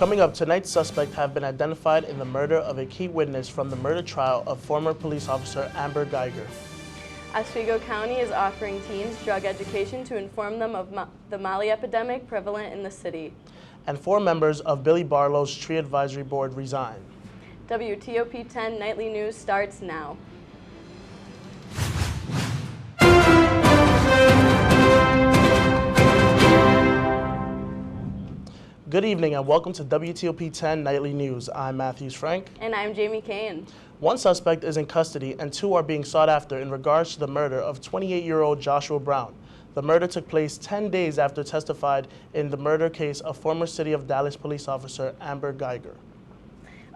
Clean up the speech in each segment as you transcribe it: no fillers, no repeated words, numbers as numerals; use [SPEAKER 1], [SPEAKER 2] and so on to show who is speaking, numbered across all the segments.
[SPEAKER 1] Coming up, tonight's suspects have been identified in the murder of a key witness from the murder trial of former police officer Amber Geiger.
[SPEAKER 2] Oswego County is offering teens drug education to inform them of the Molly epidemic prevalent in the city.
[SPEAKER 1] And 4 members of Billy Barlow's Tree Advisory Board resign.
[SPEAKER 2] WTOP 10 Nightly News starts now.
[SPEAKER 1] Good evening and welcome to WTOP 10 Nightly News. I'm Matthews Frank.
[SPEAKER 2] And I'm Jamie Kane.
[SPEAKER 1] 1 suspect is in custody and 2 are being sought after in regards to the murder of 28-year-old Joshua Brown. The murder took place 10 days after testified in the murder case of former City of Dallas police officer Amber Geiger.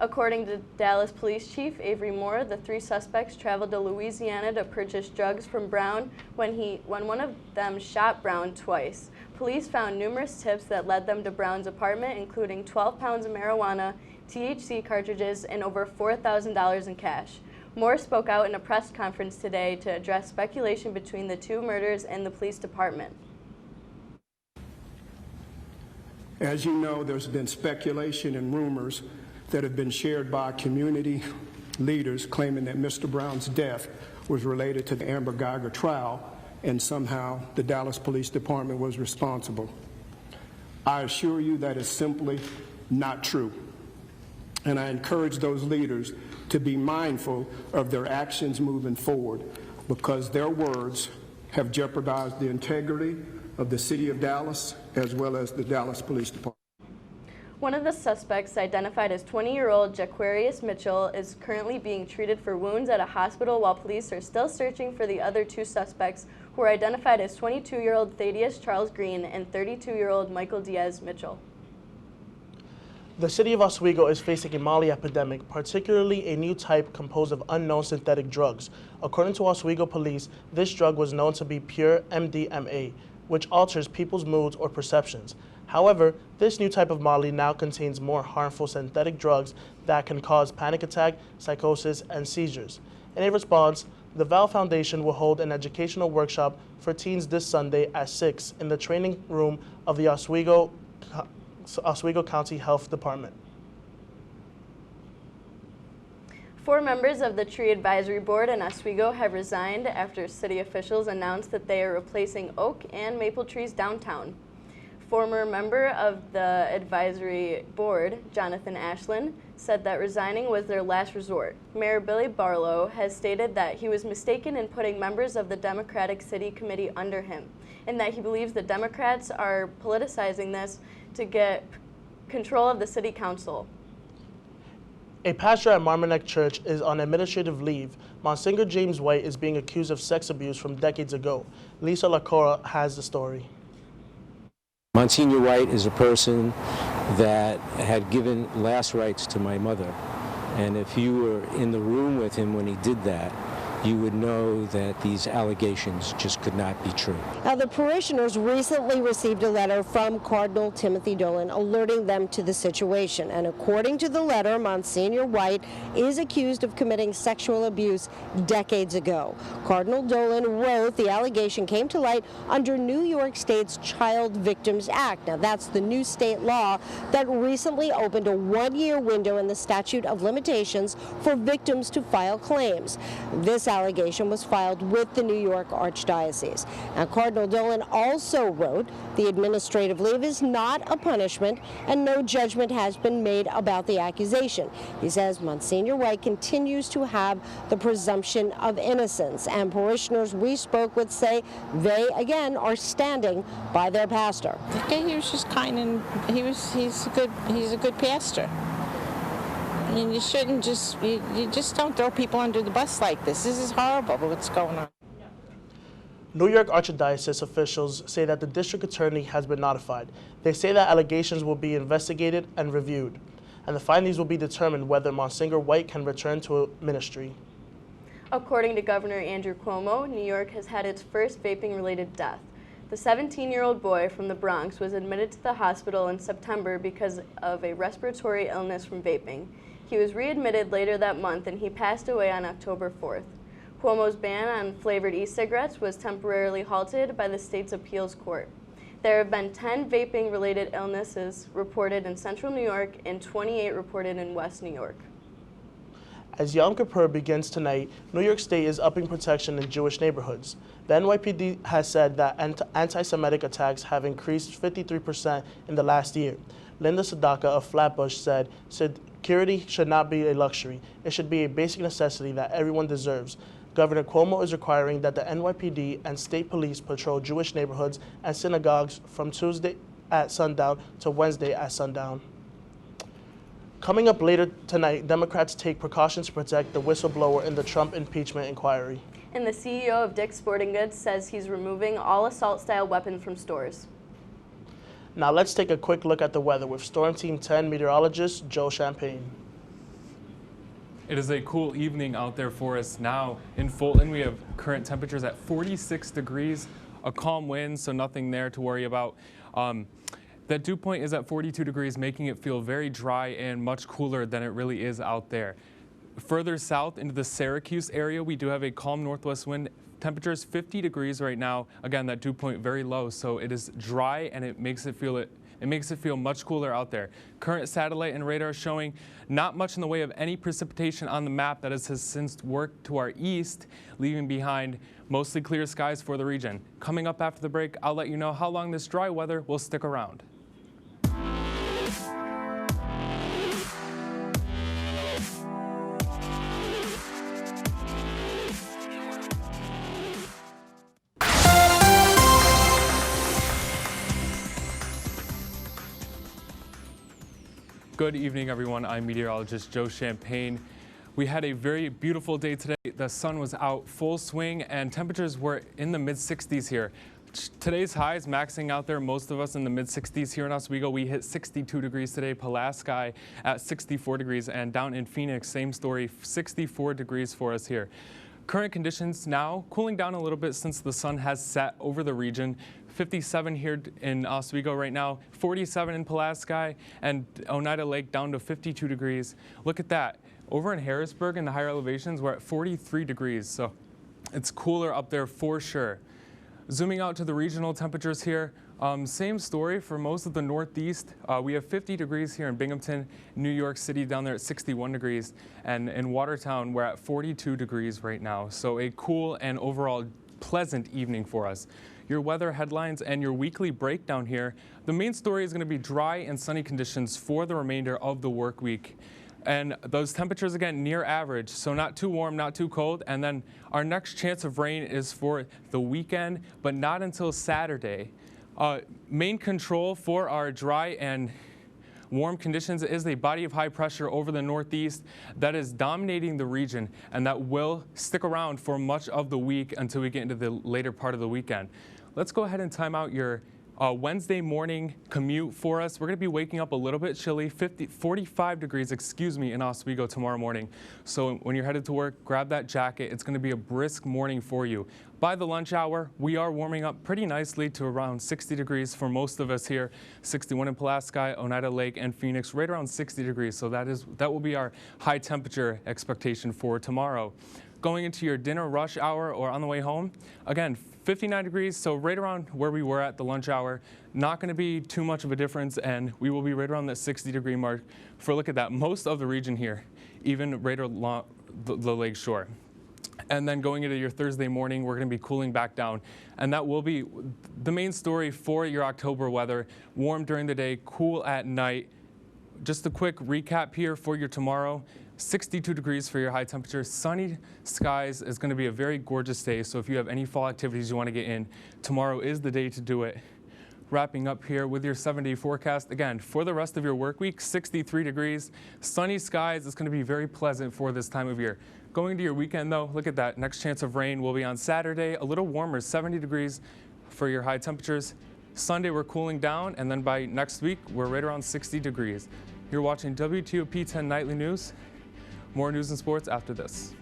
[SPEAKER 2] According to Dallas Police Chief Avery Moore, the 3 suspects traveled to Louisiana to purchase drugs from Brown when one of them shot Brown twice. Police found numerous tips that led them to Brown's apartment, including 12 pounds of marijuana, THC cartridges, and over $4,000 in cash. Moore spoke out in a press conference today to address speculation between the 2 murders and the police department.
[SPEAKER 3] As you know, there's been speculation and rumors that have been shared by community leaders claiming that Mr. Brown's death was related to the Amber Geiger trial and somehow the Dallas Police Department was responsible. I assure you that is simply not true. And I encourage those leaders to be mindful of their actions moving forward because their words have jeopardized the integrity of the City of Dallas as well as the Dallas Police Department.
[SPEAKER 2] One of the suspects, identified as 20-year-old Jaquarius Mitchell, is currently being treated for wounds at a hospital while police are still searching for the other 2 suspects who are identified as 22-year-old Thaddeus Charles Green and 32-year-old Michael Diaz Mitchell.
[SPEAKER 1] The city of Oswego is facing a Molly epidemic, particularly a new type composed of unknown synthetic drugs. According to Oswego police, this drug was known to be pure MDMA, which alters people's moods or perceptions. However, this new type of Molly now contains more harmful synthetic drugs that can cause panic attack, psychosis, and seizures. In a response, the Val Foundation will hold an educational workshop for teens this Sunday at 6 in the training room of the Oswego County Health Department.
[SPEAKER 2] 4 members of the Tree Advisory Board in Oswego have resigned after city officials announced that they are replacing oak and maple trees downtown. Former member of the advisory board, Jonathan Ashland, said that resigning was their last resort. Mayor Billy Barlow has stated that he was mistaken in putting members of the Democratic City Committee under him, and that he believes the Democrats are politicizing this to get control of the city council.
[SPEAKER 1] A pastor at Marmanek Church is on administrative leave. Monsignor James White is being accused of sex abuse from decades ago. Lisa LaCora has the story.
[SPEAKER 4] Monsignor White is a person that had given last rites to my mother. And if you were in the room with him when he did that, you would know that these allegations just could not be true.
[SPEAKER 5] Now, the parishioners recently received a letter from Cardinal Timothy Dolan alerting them to the situation. And according to the letter, Monsignor White is accused of committing sexual abuse decades ago. Cardinal Dolan wrote the allegation came to light under New York State's Child Victims Act. Now, that's the new state law that recently opened a 1-year window in the statute of limitations for victims to file claims. This allegation was filed with the New York Archdiocese. Now, Cardinal Dolan also wrote, the administrative leave is not a punishment and no judgment has been made about the accusation. He says Monsignor White continues to have the presumption of innocence, and parishioners we spoke with say they, again, are standing by their pastor.
[SPEAKER 6] Okay, he was just kind and he's a good pastor. And you shouldn't just, you just don't throw people under the bus like this. This is horrible what's going on.
[SPEAKER 1] New York Archdiocese officials say that the district attorney has been notified. They say that allegations will be investigated and reviewed, and the findings will be determined whether Monsignor White can return to ministry.
[SPEAKER 2] According to Governor Andrew Cuomo, New York has had its first vaping-related death. The 17-year-old boy from the Bronx was admitted to the hospital in September because of a respiratory illness from vaping. He was readmitted later that month and he passed away on October 4th. Cuomo's ban on flavored e-cigarettes was temporarily halted by the state's appeals court. There have been 10 vaping-related illnesses reported in central New York and 28 reported in West New York.
[SPEAKER 1] As Yom Kippur begins tonight, New York State is upping protection in Jewish neighborhoods. The NYPD has said that anti-Semitic attacks have increased 53% in the last year. Linda Sadaka of Flatbush said, security should not be a luxury. It should be a basic necessity that everyone deserves. Governor Cuomo is requiring that the NYPD and state police patrol Jewish neighborhoods and synagogues from Tuesday at sundown to Wednesday at sundown. Coming up later tonight, Democrats take precautions to protect the whistleblower in the Trump impeachment inquiry.
[SPEAKER 2] And the CEO of Dick's Sporting Goods says he's removing all assault-style weapons from stores.
[SPEAKER 1] Now let's take a quick look at the weather with Storm Team 10 meteorologist Joe Champagne.
[SPEAKER 7] It is a cool evening out there for us now. In Fulton, we have current temperatures at 46 degrees, a calm wind, so nothing there to worry about. That dew point is at 42 degrees, making it feel very dry and much cooler than it really is out there. Further south into the Syracuse area, we do have a calm northwest wind. Temperature is 50 degrees right now. Again, that dew point very low, so it is dry and it makes it feel much cooler out there. Current satellite and radar showing not much in the way of any precipitation on the map that has since worked to our east, leaving behind mostly clear skies for the region. Coming up after the break, I'll let you know how long this dry weather will stick around. Good evening, everyone. I'm meteorologist Joe Champagne. We had a very beautiful day today. The sun was out full swing and temperatures were in the mid-60s here. Today's highs maxing out there, most of us in the mid-60s here in Oswego. We hit 62 degrees today, Pulaski at 64 degrees, and down in Phoenix, same story, 64 degrees for us here. Current conditions now cooling down a little bit since the sun has set over the region. 57 here in Oswego right now, 47 in Pulaski, and Oneida Lake down to 52 degrees. Look at that. Over in Harrisburg in the higher elevations, we're at 43 degrees, so it's cooler up there for sure. Zooming out to the regional temperatures here, same story for most of the Northeast. We have 50 degrees here in Binghamton, New York City down there at 61 degrees, and in Watertown we're at 42 degrees right now. So a cool and overall pleasant evening for us. Your weather headlines and your weekly breakdown here. The main story is going to be dry and sunny conditions for the remainder of the work week. And those temperatures, again, near average, so not too warm, not too cold. And then our next chance of rain is for the weekend, but not until Saturday. Main control for our dry and warm conditions is a body of high pressure over the Northeast that is dominating the region, and that will stick around for much of the week until we get into the later part of the weekend. Let's go ahead and time out your Wednesday morning commute for us. We're going to be waking up a little bit chilly, 45 degrees, in Oswego tomorrow morning. So when you're headed to work, grab that jacket. It's going to be a brisk morning for you. By the lunch hour, we are warming up pretty nicely to around 60 degrees for most of us here. 61 in Pulaski, Oneida Lake, and Phoenix, right around 60 degrees. So that will be our high temperature expectation for tomorrow. Going into your dinner rush hour or on the way home, again, 59 degrees, so right around where we were at the lunch hour. Not going to be too much of a difference, and we will be right around that 60-degree mark for, look at that, most of the region here, even right along the lake shore. And then going into your Thursday morning, we're going to be cooling back down. And that will be the main story for your October weather. Warm during the day, cool at night. Just a quick recap here for your tomorrow. 62 degrees for your high temperature. Sunny skies is going to be a very gorgeous day. So if you have any fall activities you want to get in, tomorrow is the day to do it. Wrapping up here with your 7-day forecast. Again, for the rest of your work week, 63 degrees. Sunny skies is going to be very pleasant for this time of year. Going to your weekend, though, look at that. Next chance of rain will be on Saturday. A little warmer, 70 degrees for your high temperatures. Sunday, we're cooling down, and then by next week, we're right around 60 degrees. You're watching WTOP 10 Nightly News. More news and sports after this.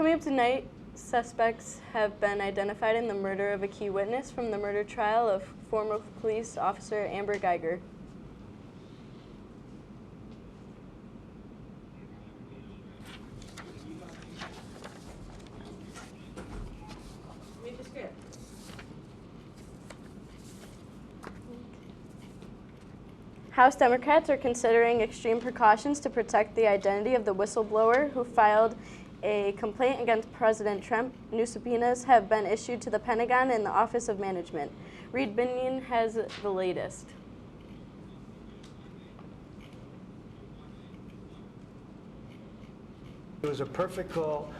[SPEAKER 2] Coming up tonight, suspects have been identified in the murder of a key witness from the murder trial of former police officer Amber Geiger. House Democrats are considering extreme precautions to protect the identity of the whistleblower who filed a complaint against President Trump. New subpoenas have been issued to the Pentagon and the Office of Management. Reed Binion has the latest.
[SPEAKER 8] It was a perfect call.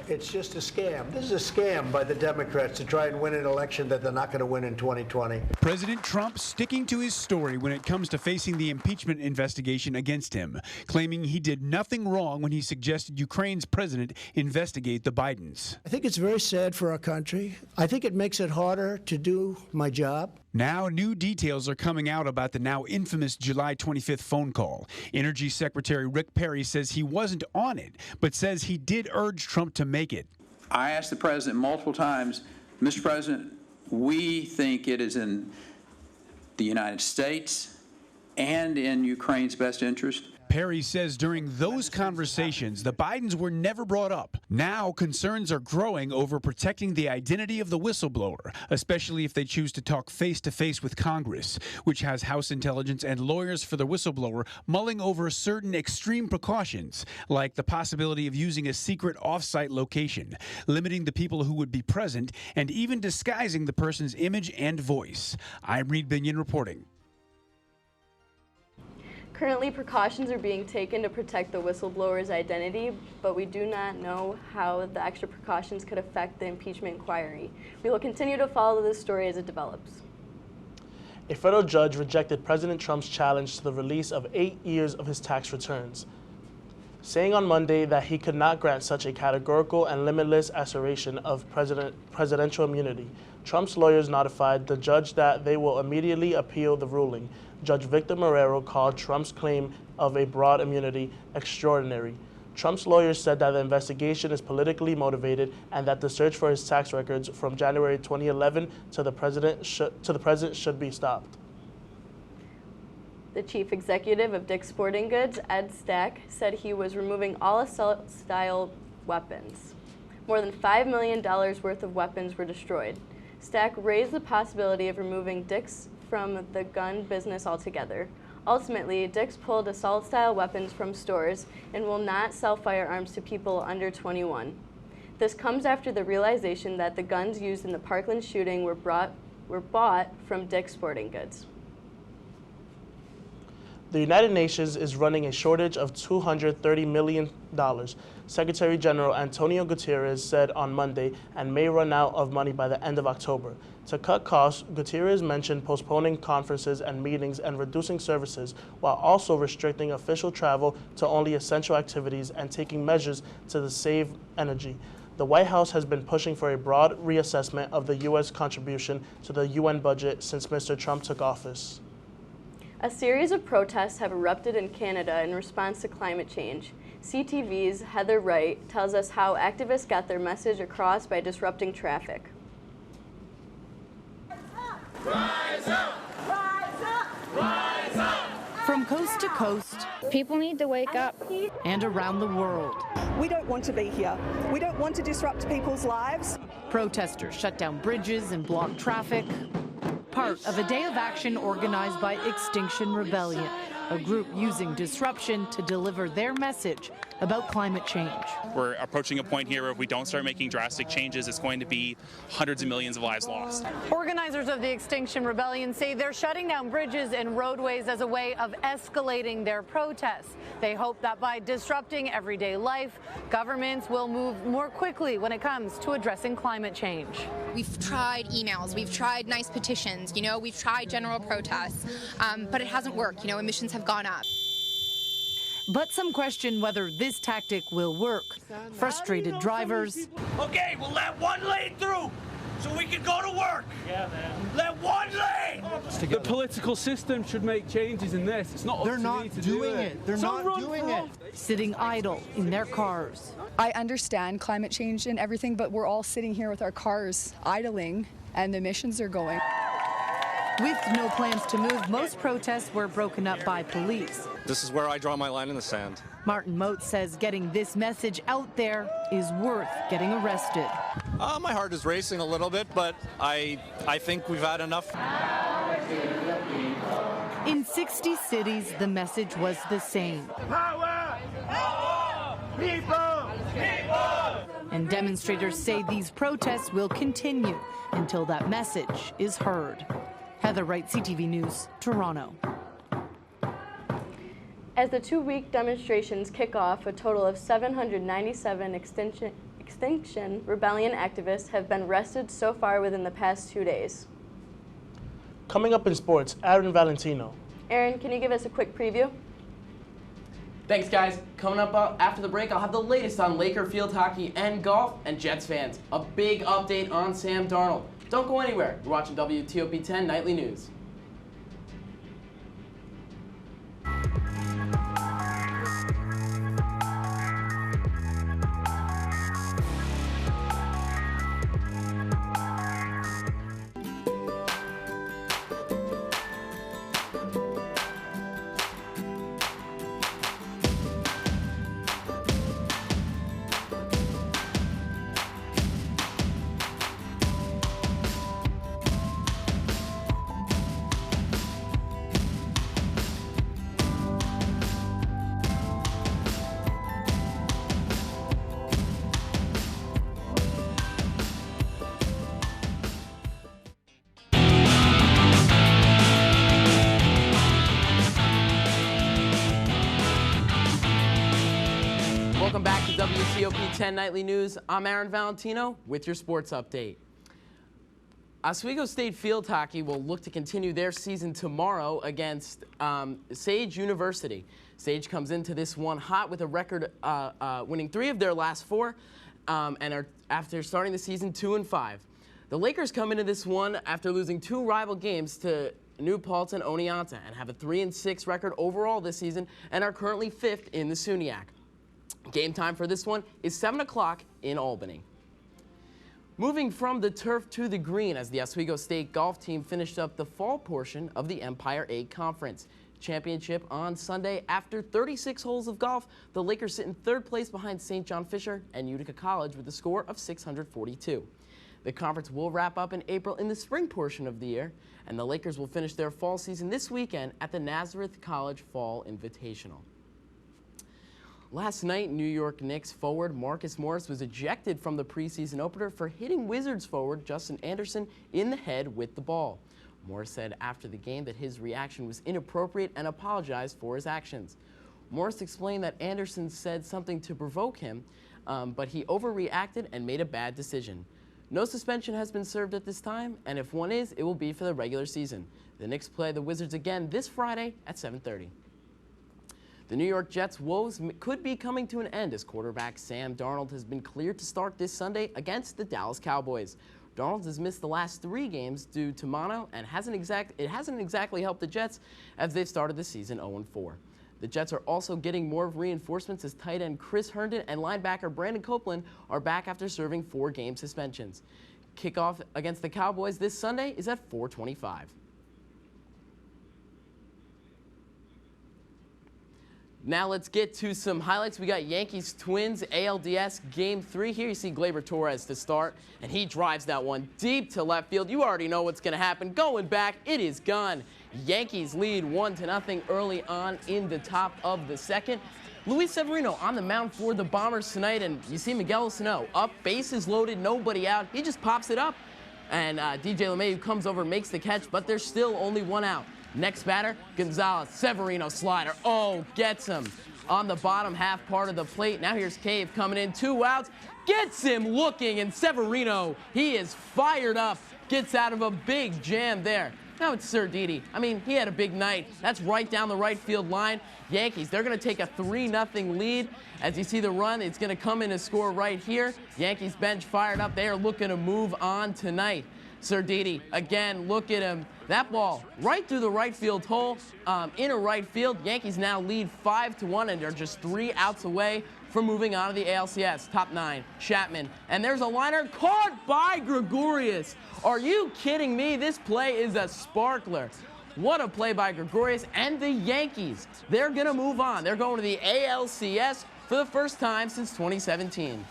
[SPEAKER 8] It's just a scam. This is a scam by the Democrats to try and win an election that they're not going to win in 2020.
[SPEAKER 9] President Trump sticking to his story when it comes to facing the impeachment investigation against him, claiming he did nothing wrong when he suggested Ukraine's president investigate the Bidens.
[SPEAKER 10] I think it's very sad for our country. I think it makes it harder to do my job.
[SPEAKER 9] Now, new details are coming out about the now infamous July 25th phone call. Energy Secretary Rick Perry says he wasn't on it, but says he did urge Trump to make it.
[SPEAKER 11] I asked the president multiple times, Mr. President, we think it is in the United States and in Ukraine's best interest.
[SPEAKER 9] Perry says during those conversations, the Bidens were never brought up. Now, concerns are growing over protecting the identity of the whistleblower, especially if they choose to talk face-to-face with Congress, which has House intelligence and lawyers for the whistleblower mulling over certain extreme precautions, like the possibility of using a secret off-site location, limiting the people who would be present, and even disguising the person's image and voice. I'm Reed Binion reporting.
[SPEAKER 2] Currently, precautions are being taken to protect the whistleblower's identity, but we do not know how the extra precautions could affect the impeachment inquiry. We will continue to follow this story as it develops.
[SPEAKER 1] A federal judge rejected President Trump's challenge to the release of 8 years of his tax returns, saying on Monday that he could not grant such a categorical and limitless assertion of presidential immunity. Trump's lawyers notified the judge that they will immediately appeal the ruling. Judge Victor Marrero called Trump's claim of a broad immunity extraordinary. Trump's lawyers said that the investigation is politically motivated and that the search for his tax records from January 2011 to the present should be stopped.
[SPEAKER 2] The chief executive of Dick's Sporting Goods, Ed Stack, said he was removing all assault-style weapons. More than $5 million worth of weapons were destroyed. Stack raised the possibility of removing Dick's from the gun business altogether. Ultimately, Dick's pulled assault-style weapons from stores and will not sell firearms to people under 21. This comes after the realization that the guns used in the Parkland shooting were bought from Dick's Sporting Goods.
[SPEAKER 1] The United Nations is running a shortage of $230 million. Secretary General Antonio Guterres said on Monday, and may run out of money by the end of October. To cut costs, Guterres mentioned postponing conferences and meetings and reducing services, while also restricting official travel to only essential activities and taking measures to save energy. The White House has been pushing for a broad reassessment of the U.S. contribution to the UN budget since Mr. Trump took office.
[SPEAKER 2] A series of protests have erupted in Canada in response to climate change. CTV's Heather Wright tells us how activists got their message across by disrupting traffic.
[SPEAKER 12] Rise up! Rise up! Rise up!
[SPEAKER 13] From coast to coast,
[SPEAKER 14] people need to wake up.
[SPEAKER 13] And around the world.
[SPEAKER 15] We don't want to be here. We don't want to disrupt people's lives.
[SPEAKER 13] Protesters shut down bridges and block traffic. Part of a day of action organized by Extinction Rebellion, a group using disruption to deliver their message about climate change.
[SPEAKER 16] We're approaching a point here where if we don't start making drastic changes, it's going to be hundreds of millions of lives lost.
[SPEAKER 17] Organizers of the Extinction Rebellion say they're shutting down bridges and roadways as a way of escalating their protests. They hope that by disrupting everyday life, governments will move more quickly when it comes to addressing climate change.
[SPEAKER 18] We've tried emails, we've tried nice petitions, we've tried general protests, but it hasn't worked. Emissions have gone up.
[SPEAKER 13] But some question whether this tactic will work. Frustrated drivers.
[SPEAKER 12] Okay, we'll let one lane through so we can go to work. Yeah, man. Let one lane
[SPEAKER 14] us together.
[SPEAKER 19] The political system should make changes in this. It's not up
[SPEAKER 14] They're
[SPEAKER 19] to
[SPEAKER 14] not
[SPEAKER 19] me to
[SPEAKER 14] doing
[SPEAKER 19] do
[SPEAKER 14] it. They're
[SPEAKER 19] So
[SPEAKER 14] not
[SPEAKER 19] run
[SPEAKER 14] doing
[SPEAKER 19] for
[SPEAKER 14] it.
[SPEAKER 19] office.
[SPEAKER 13] Sitting idle in their cars.
[SPEAKER 20] I understand climate change and everything, but we're all sitting here with our cars idling and the emissions are going.
[SPEAKER 13] With no plans to move, most protests were broken up by police.
[SPEAKER 21] This is where I draw my line in the sand.
[SPEAKER 13] Martin Moat says getting this message out there is worth getting arrested.
[SPEAKER 21] My heart is racing a little bit, but I think we've had enough.
[SPEAKER 13] In 60 cities, the message was the same.
[SPEAKER 12] Power! Power! People! People!
[SPEAKER 13] And demonstrators say these protests will continue until that message is heard. Heather Wright, CTV News, Toronto.
[SPEAKER 2] As the 2-week demonstrations kick off, a total of 797 Extinction Rebellion activists have been arrested so far within the past 2 days.
[SPEAKER 1] Coming up in sports, Aaron Valentino.
[SPEAKER 2] Aaron, can you give us a quick preview?
[SPEAKER 22] Thanks, guys. Coming up after the break, I'll have the latest on Laker field hockey and golf and Jets fans. A big update on Sam Darnold. Don't go anywhere. You're watching WTOP 10 Nightly News. Welcome back to WTOP 10 Nightly News. I'm Aaron Valentino with your sports update. Oswego State Field Hockey will look to continue their season tomorrow against Sage University. Sage comes into this one hot with a record winning 3 of their last 4 and are after starting the season 2-5. The Lakers come into this one after losing 2 rival games to New Paltz and Oneonta and have a 3-6 record overall this season and are currently 5th in the SUNYAC. Game time for this one is 7 o'clock in Albany. Moving from the turf to the green as the Oswego State golf team finished up the fall portion of the Empire 8 Conference Championship on Sunday. After 36 holes of golf, the Lakers sit in 3rd place behind St. John Fisher and Utica College with a score of 642. The conference will wrap up in April in the spring portion of the year, and the Lakers will finish their fall season this weekend at the Nazareth College Fall Invitational. Last night, New York Knicks forward Marcus Morris was ejected from the preseason opener for hitting Wizards forward Justin Anderson in the head with the ball. Morris said after the game that his reaction was inappropriate and apologized for his actions. Morris explained that Anderson said something to provoke him, but he overreacted and made a bad decision. No suspension has been served at this time, and if one is, it will be for the regular season. The Knicks play the Wizards again this Friday at 7:30. The New York Jets' woes could be coming to an end as quarterback Sam Darnold has been cleared to start this Sunday against the Dallas Cowboys. Darnold has missed the last 3 games due to mono and it hasn't exactly helped the Jets as they've started the season 0-4. The Jets are also getting more reinforcements as tight end Chris Herndon and linebacker Brandon Copeland are back after serving 4-game suspensions. Kickoff against the Cowboys this Sunday is at 4:25. Now let's get to some highlights. We got Yankees Twins ALDS Game 3 here. You see Gleyber Torres to start, and he drives that one deep to left field. You already know what's going to happen. Going back, it is gone. Yankees lead 1-0 early on in the top of the second. Luis Severino on the mound for the Bombers tonight, and you see Miguel Sano up, bases loaded, nobody out. He just pops it up, and DJ LeMahieu comes over, makes the catch, but there's still only 1 out. Next batter, Gonzalez, Severino slider. Oh, gets him on the bottom half part of the plate. Now here's Cave coming in, 2 outs. Gets him looking, and Severino, he is fired up. Gets out of a big jam there. Now it's Serditi. I mean, he had a big night. That's right down the right field line. Yankees, they're going to take a 3-0 lead. As you see the run, it's going to come in and score right here. Yankees bench fired up. They are looking to move on tonight. Sardini, again, look at him. That ball right through the right field hole, inner right field. Yankees now lead 5-1 and are just 3 outs away from moving on to the ALCS. Top 9, Chapman. And there's a liner caught by Gregorius. Are you kidding me? This play is a sparkler. What a play by Gregorius and the Yankees. They're going to move on. They're going to the ALCS for the first time since 2017.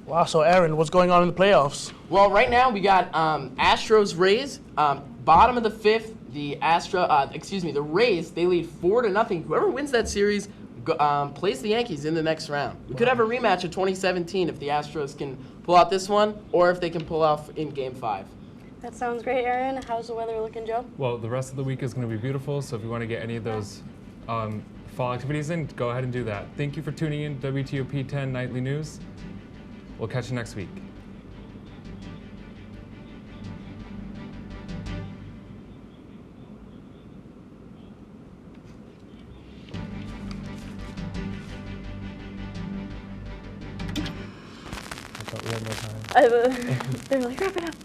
[SPEAKER 1] Wow, so Aaron, what's going on in the playoffs?
[SPEAKER 22] Well, right now we got Astros Rays, bottom of the 5th. The Rays, they lead 4-0. Whoever wins that series plays the Yankees in the next round. We could have a rematch of 2017 if the Astros can pull out this one, or if they can pull off in Game 5.
[SPEAKER 2] That sounds great, Aaron. How's the weather looking, Joe?
[SPEAKER 7] Well, the rest of the week is going to be beautiful, so if you want to get any of those fall activities in, go ahead and do that. Thank you for tuning in to WTOP 10 Nightly News. We'll catch you next week. I thought we had more time.
[SPEAKER 2] They're like, wrap it up.